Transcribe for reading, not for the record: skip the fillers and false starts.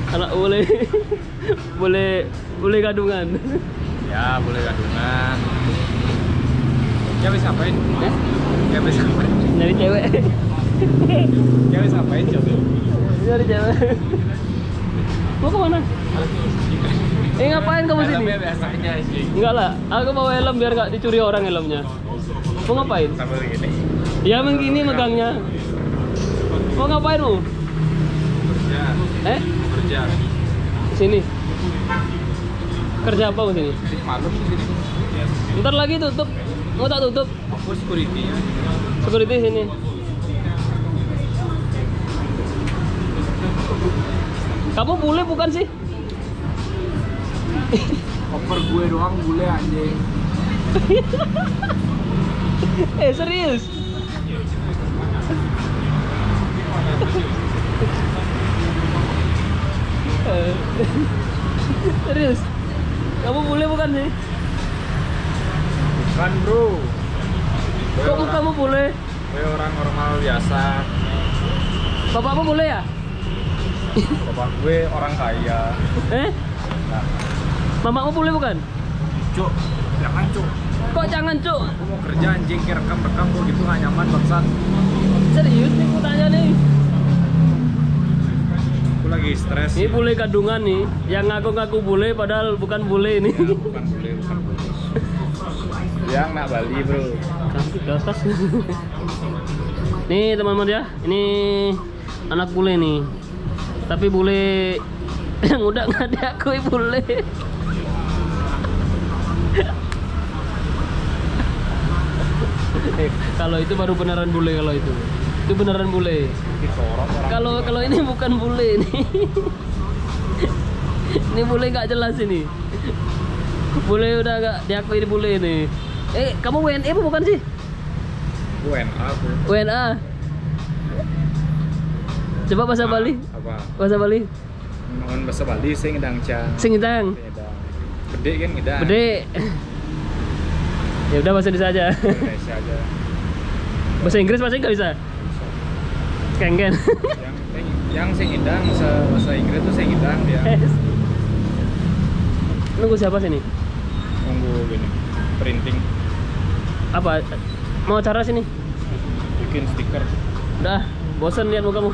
Anak boleh gadungan. Ya boleh gadungan. Ya bisa ngapain? Ya bisa ngapain? Nyari cewek. Ya bisa ngapain coba? Nyari cewek. Mau kemana? Ngapain kamu sini? Biasanya sih. Enggak lah, aku bawa helm biar nggak dicuri orang helmnya. Mau ngapain? Sambil gini. Ya begini megangnya. Mau ngapain mau? Kerja. Kerja. Sini. Kerja apa mau sini? Malam di sini. Ntar lagi tutup. Mau tak tutup? Aku security. Security sini. Kamu bule bukan sih? Koper gue doang bule anjing. Serius? Serius? Kamu bule bukan sih? Bukan bro. Kok kamu bule? Gue orang normal biasa. Bapakmu bule ya? Bapak gue orang kaya. Nah, Mamamu bule bukan? cuk, jangan cuk. Kok jangan cuk? Aku mau kerja anjing, kayak rekam-rekam kok gitu nggak nyaman bangsat. Serius nih aku tanya nih. Aku lagi stres. Ini bule kandungan nih, yang ngaku-ngaku bule padahal bukan bule ini. Ya, bukan bule, bukan bule. Yang nak Bali bro. Kasih ke atas. Nih teman-teman ya, ini anak bule nih. Tapi bule yang udah nggak diakui bule. Kalau itu baru beneran bule kalau itu. Itu beneran bule. Kalau ini bukan bule nih. Ini bule nggak jelas ini. Bule udah nggak diakui bule nih. Kamu WNI apa bukan sih? WNA bro. WNA. Coba bahasa Bali. Apa? Bahasa Bali. Mohon bahasa Bali sing ngedang cang. Sing ngedang. Gede kan ngedang. Gede. Ya udah bahasa Indonesia aja. Indonesia aja. Bahasa Inggris pasti nggak bisa. Kenggen. Yang sing ngedang bahasa Inggris tuh sing ngedang dia. Nunggu siapa sini? Nunggu gini. Printing. Apa? Mau acara sini? Bikin stiker. Udah, bosan lihat mukamu.